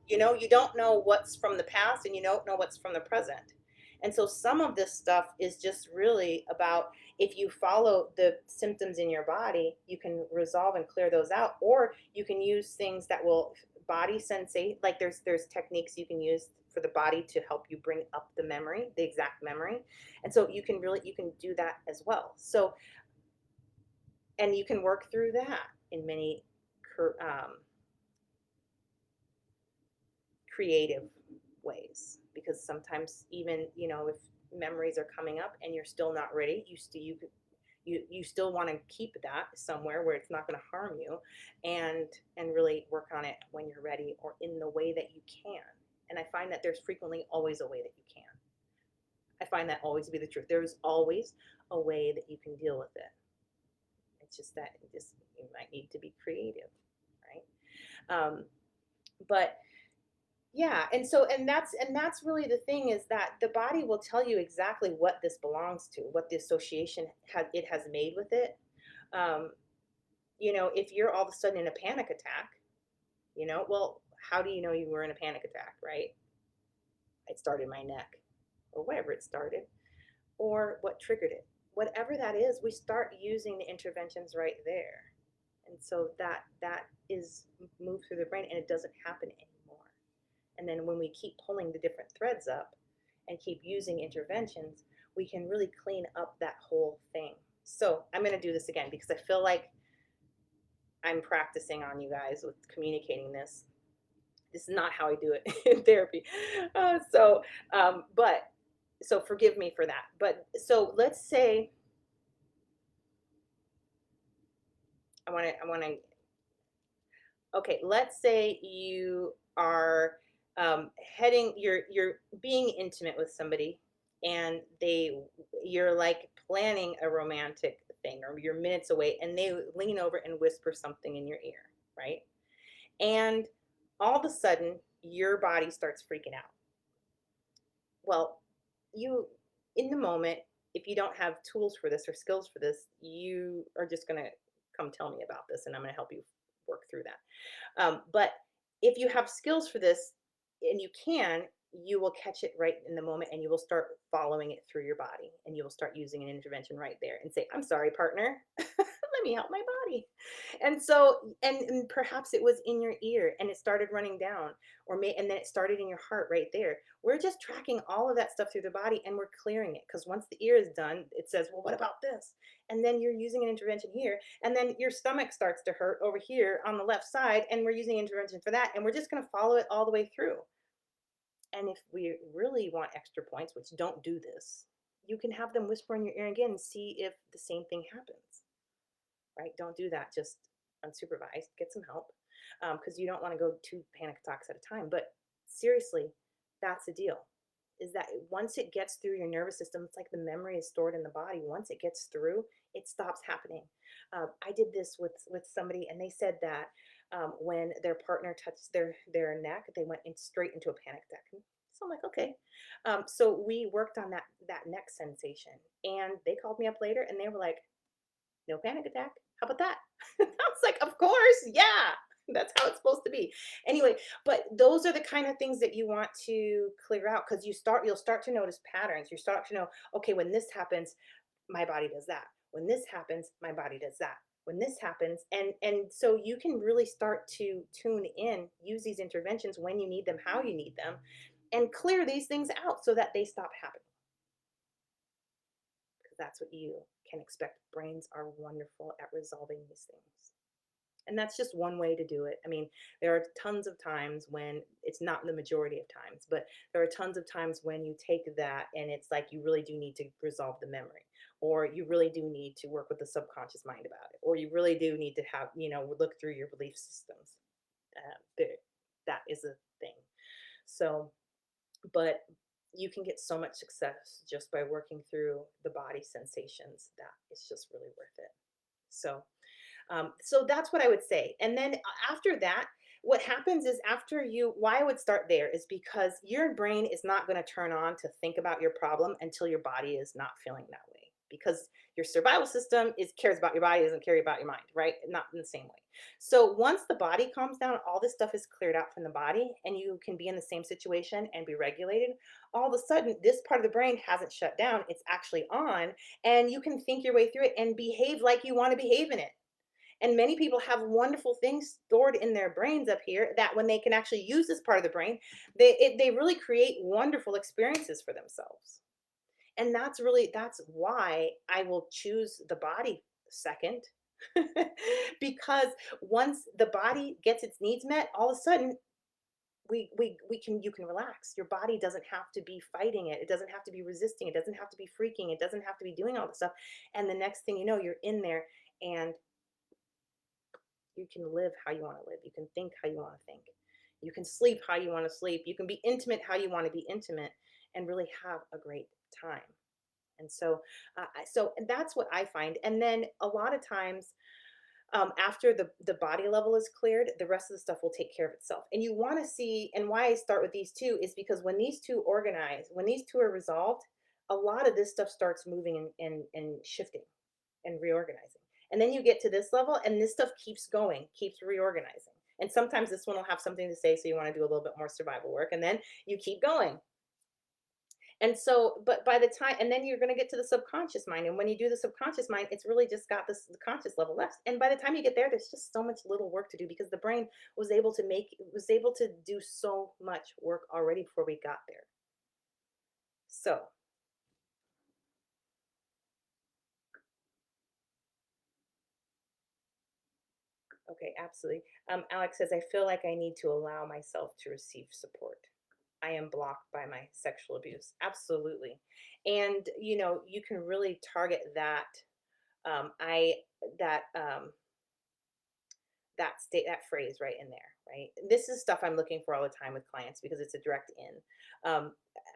You don't know what's from the past, and you don't know what's from the present. And so some of this stuff is just really about, if you follow the symptoms in your body, you can resolve and clear those out, or you can use things that will body sensate. Like there's techniques you can use for the body to help you bring up the memory, the exact memory. And so you can do that as well. So, and you can work through that in many um, creative ways, because sometimes, even if memories are coming up and you're still not ready, you still want to keep that somewhere where it's not going to harm you, and really work on it when you're ready, or in the way that you can. And I find that there's frequently always a way that you can. I find that always to be the truth. There's always a way that you can deal with it. It's just that you might need to be creative, right? But yeah, and that's really the thing, is that the body will tell you exactly what this belongs to, what the association has made with it. Um, if you're all of a sudden in a panic attack, well, how do you know you were in a panic attack, right? It started my neck, or whatever it started, or what triggered it. Whatever that is, we start using the interventions right there. And so that is moved through the brain, and it doesn't happen anymore. And then when we keep pulling the different threads up and keep using interventions, we can really clean up that whole thing. So I'm going to do this again because I feel like I'm practicing on you guys with communicating this. This is not how I do it in therapy. But so forgive me for that. But so let's say I want to, okay, let's say you are you're being intimate with somebody, and you're like planning a romantic thing, or you're minutes away, and they lean over and whisper something in your ear, right? And all of a sudden your body starts freaking out. Well, you, in the moment, if you don't have tools for this or skills for this, you are just going to come tell me about this, and I'm going to help you work through that. But if you have skills for this, and you will catch it right in the moment, and you will start following it through your body, and you will start using an intervention right there and say, "I'm sorry, partner. Let me help my body." And perhaps it was in your ear and it started running down, and then it started in your heart right there. We're just tracking all of that stuff through the body, and we're clearing it, because once the ear is done, it says, "Well, what about this?" And then you're using an intervention here, and then your stomach starts to hurt over here on the left side, and we're using intervention for that, and we're just going to follow it all the way through. And if we really want extra points, which don't do this, you can have them whisper in your ear again and see if the same thing happens, right? Don't do that just unsupervised. Get some help, because you don't want to go 2 panic attacks at a time. But seriously, that's the deal. Is that once it gets through your nervous system, it's like the memory is stored in the body. Once it gets through, it stops happening. I did this with somebody, and they said that when their partner touched their neck, they went straight into a panic attack. So I'm like, okay. So we worked on that neck sensation, and they called me up later, and they were like, "No panic attack. How about that?" I was like, "Of course, yeah." That's how it's supposed to be. Anyway, but those are the kind of things that you want to clear out, because you'll start to notice patterns. You start to know, okay, when this happens, my body does that. When this happens, my body does that. When this happens, and so you can really start to tune in, use these interventions when you need them, how you need them, and clear these things out so that they stop happening. that's what you can expect. Brains are wonderful at resolving these things. And that's just one way to do it. I mean, there are tons of times when it's not the majority of times, but there are tons of times when you take that and it's like you really do need to resolve the memory, or you really do need to work with the subconscious mind about it, or you really do need to have, look through your belief systems. That is a thing. So, but you can get so much success just by working through the body sensations that it's just really worth it. So, so that's what I would say. And then after that, what happens is why I would start there is because your brain is not going to turn on to think about your problem until your body is not feeling that way. Because your survival system cares about your body, doesn't care about your mind, right? Not in the same way. So once the body calms down, all this stuff is cleared out from the body, and you can be in the same situation and be regulated. All of a sudden, this part of the brain hasn't shut down; it's actually on, and you can think your way through it and behave like you want to behave in it. And many people have wonderful things stored in their brains up here that when they can actually use this part of the brain, they really create wonderful experiences for themselves. And that's why I will choose the body second. Because once the body gets its needs met, all of a sudden we can you can relax. Your body doesn't have to be fighting it. It doesn't have to be resisting. It doesn't have to be freaking. It doesn't have to be doing all this stuff. And the next thing you know, you're in there and you can live how you want to live. You can think how you want to think. You can sleep how you want to sleep. You can be intimate how you want to be intimate and really have a great time. And and that's what I find. And then a lot of times, after the body level is cleared, the rest of the stuff will take care of itself. And you want to see, and why I start with these two is because when these two organize, when these two are resolved, a lot of this stuff starts moving and shifting and reorganizing. And then you get to this level, and this stuff keeps going, keeps reorganizing. And sometimes this one will have something to say, so you want to do a little bit more survival work, and then you keep going. And so, but by the time, and then you're going to get to the subconscious mind. And when you do the subconscious mind, it's really just got this the conscious level left. And by the time you get there, there's just so much little work to do because the brain was able to do so much work already before we got there. So, okay, absolutely. Alex says, I feel like I need to allow myself to receive support. I am blocked by my sexual abuse. Absolutely. And you can really target that I that that state that phrase right in there, right? This is stuff I'm looking for all the time with clients because it's a direct in.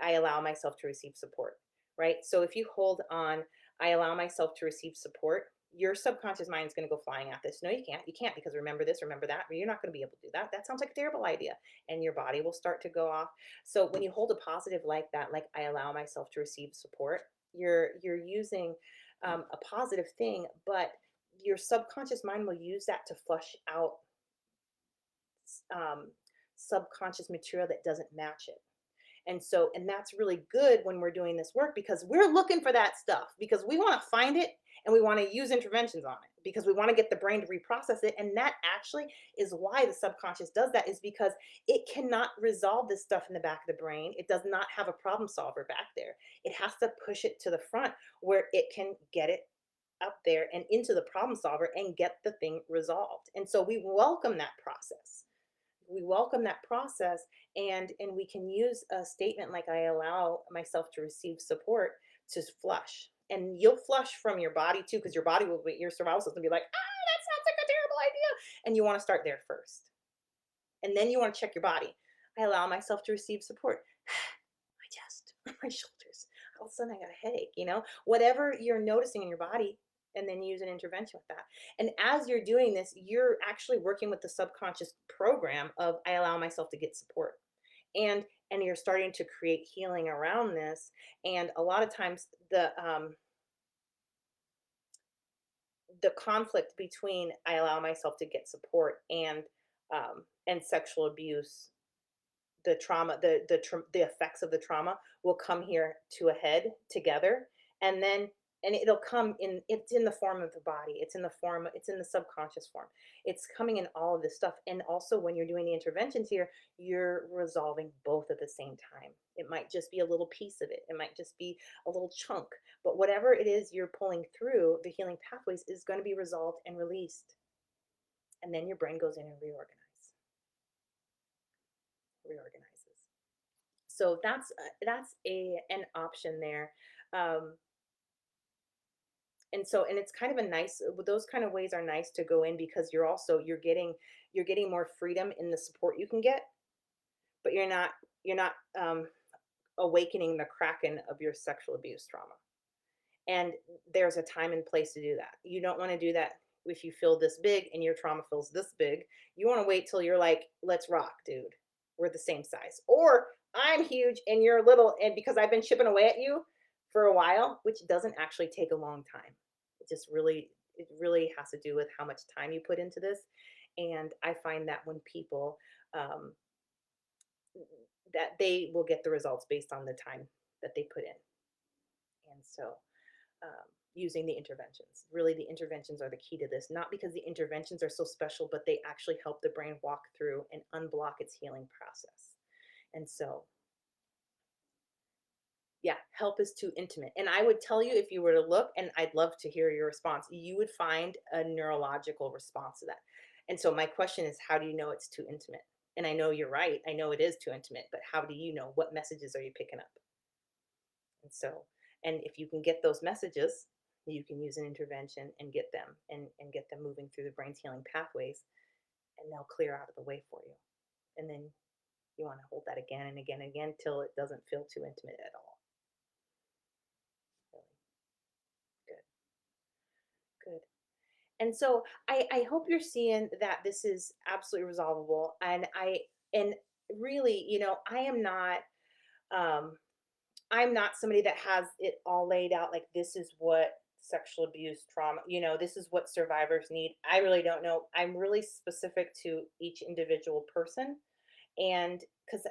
I allow myself to receive support, right? So if you hold on, I allow myself to receive support, your subconscious mind is going to go flying at this. No, you can't. You can't because remember this, remember that. You're not going to be able to do that. That sounds like a terrible idea. And your body will start to go off. So when you hold a positive like that, like I allow myself to receive support, you're using a positive thing, but your subconscious mind will use that to flush out um, subconscious material that doesn't match it. And that's really good when we're doing this work because we're looking for that stuff because we want to find it and we want to use interventions on it because we want to get the brain to reprocess it. And that actually is why the subconscious does that, is because it cannot resolve this stuff in the back of the brain. It does not have a problem solver back there. It has to push it to the front where it can get it up there and into the problem solver and get the thing resolved. And so we welcome that process. We welcome that process, and we can use a statement like I allow myself to receive support to flush. And you'll flush from your body too, because your body will be, your survival system will be like, that sounds like a terrible idea. And you want to start there first. And then you want to check your body. I allow myself to receive support. My chest, my shoulders. All of a sudden I got a headache, whatever you're noticing in your body, and then use an intervention with that. And as you're doing this, you're actually working with the subconscious program of I allow myself to get support. And and you're starting to create healing around this. And a lot of times the conflict between I allow myself to get support and sexual abuse, the trauma, the effects of the trauma will come here to a head together, and then and it'll come in, it's in the form of the body, it's in the form, it's in the subconscious form, it's coming in all of this stuff. And also when you're doing the interventions here, you're resolving both at the same time. It might just be a little piece of it, it might just be a little chunk, but whatever it is you're pulling through, the healing pathways is going to be resolved and released. And then your brain goes in and reorganizes. So that's a an option there. um, and so, and it's kind of a nice, those kind of ways are nice to go in, because you're also, you're getting more freedom in the support you can get, but you're not awakening the kraken of your sexual abuse trauma. And there's a time and place to do that. You don't want to do that if you feel this big and your trauma feels this big. You want to wait till you're like, let's rock, dude. We're the same size. Or I'm huge and you're little, and because I've been chipping away at you for a while, which doesn't actually take a long time. It really has to do with how much time you put into this. And I find that when people, um, that they will get the results based on the time that they put in. And so, using the interventions. Really, the interventions are the key to this, not because the interventions are so special, but they actually help the brain walk through and unblock its healing process. And so, yeah, help is too intimate. And I would tell you, if you were to look, and I'd love to hear your response, you would find a neurological response to that. And so, my question is, how do you know it's too intimate? And I know you're right. I know it is too intimate, but how do you know? What messages are you picking up? And so, and if you can get those messages, you can use an intervention and get them, and get them moving through the brain's healing pathways, and they'll clear out of the way for you. And then you want to hold that again and again and again till it doesn't feel too intimate at all. Really good, good. And so I hope you're seeing that this is absolutely resolvable. And really, I am not, um, I'm not somebody that has it all laid out, like this is what sexual abuse trauma, this is what survivors need. I really don't know. I'm really specific to each individual person. And because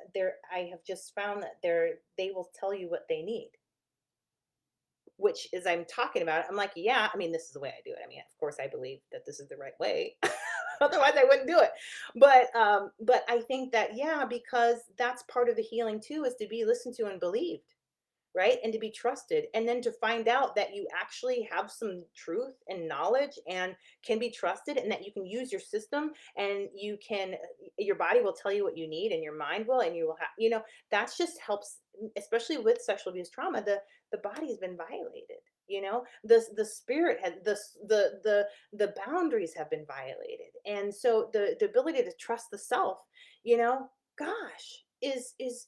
I have just found that they will tell you what they need, which is, I'm talking about it, I'm like, yeah, I mean, this is the way I do it. I mean, of course I believe that this is the right way. Otherwise I wouldn't do it. But I think that, yeah, because that's part of the healing too, is to be listened to and believed, right? And to be trusted. And then to find out that you actually have some truth and knowledge and can be trusted, and that you can use your system, and your body will tell you what you need, and your mind will, and you will have, that's just helps, especially with sexual abuse trauma. The body has been violated. The spirit has the boundaries have been violated. And so the ability to trust the self, gosh, is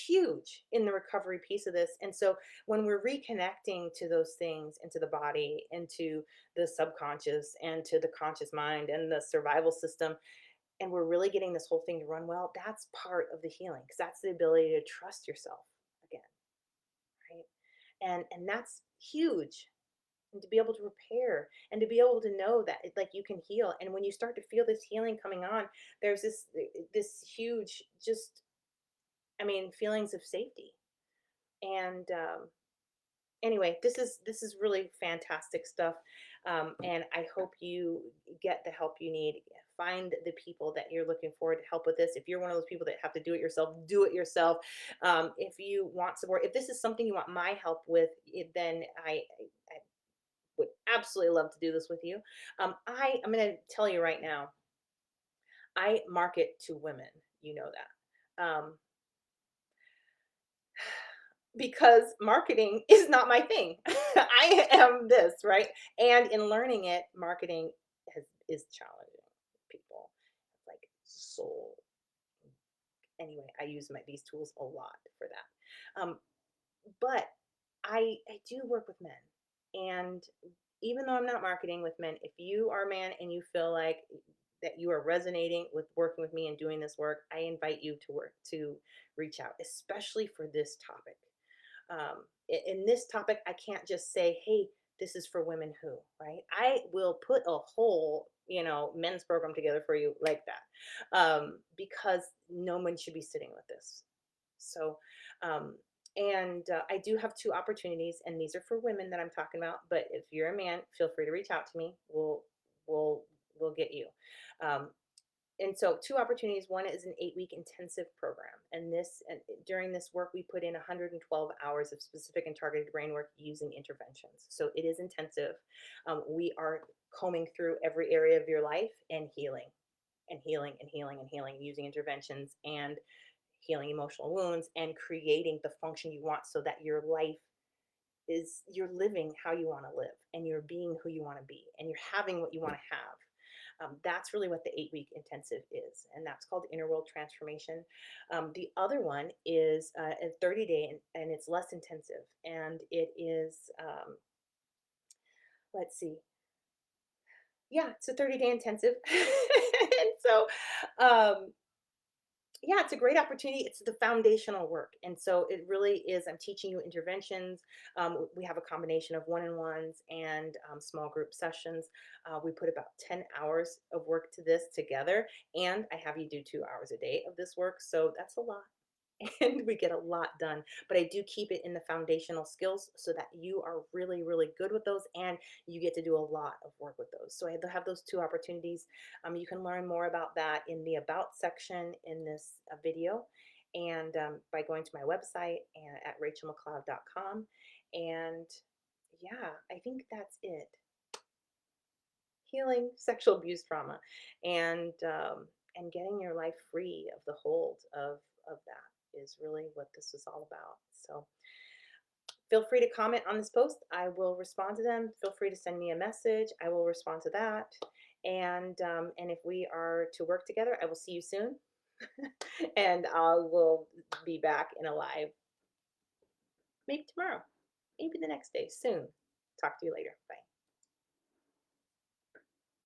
huge in the recovery piece of this. And so when we're reconnecting to those things, into the body, into the subconscious, and to the conscious mind and the survival system, and we're really getting this whole thing to run well, that's part of the healing, because that's the ability to trust yourself again, right? And that's huge. And to be able to repair, and to be able to know that like you can heal. And when you start to feel this healing coming on, there's this huge, just, I mean, feelings of safety. And anyway, this is really fantastic stuff. And I hope you get the help you need. Find the people that you're looking for to help with this. If you're one of those people that have to do it yourself, do it yourself. If you want support, if this is something you want my help with, then I would absolutely love to do this with you. I'm going to tell you right now, I market to women. You know that. Because marketing is not my thing. I am this, right? And in learning it, marketing is challenging. People like so. Anyway, I use these tools a lot for that. But I do work with men, and even though I'm not marketing with men, if you are a man and you feel like that you are resonating with working with me and doing this work, I invite you to reach out, especially for this topic. In this topic, I can't just say, hey, this is for women who, right? I will put a whole, men's program together for you like that, because no one should be sitting with this. So, um, And I do have two opportunities, and these are for women that I'm talking about. But if you're a man, feel free to reach out to me. We'll we'll get you. Um, and so two opportunities. One is an 8-week intensive program, and during this work we put in 112 hours of specific and targeted brain work using interventions. So it is intensive. We are combing through every area of your life and healing and healing and healing and healing using interventions and healing emotional wounds and creating the function you want so that your life is you're living how you want to live and you're being who you want to be and you're having what you want to have. That's really what the 8-week intensive is, and that's called Inner World Transformation. The other one is a 30-day, and it's less intensive, and it is, let's see, yeah, it's a 30-day intensive. And so, um, yeah, it's a great opportunity. It's the foundational work. And so it really is. I'm teaching you interventions. We have a combination of one on ones and small group sessions. We put about 10 hours of work to this together. And I have you do 2 hours a day of this work. So that's a lot. And we get a lot done. But I do keep it in the foundational skills so that you are really, really good with those and you get to do a lot of work with those. So I have those two opportunities. You can learn more about that in the About section in this video and by going to my website and at rachelmcleod.com. And yeah, I think that's it. Healing sexual abuse trauma and getting your life free of the hold of that is really what this is all about. So feel free to comment on this post. I will respond to them. Feel free to send me a message. I will respond to that. And if we are to work together, I will see you soon. And I will be back in a live maybe tomorrow, maybe the next day soon. Talk to you later. Bye.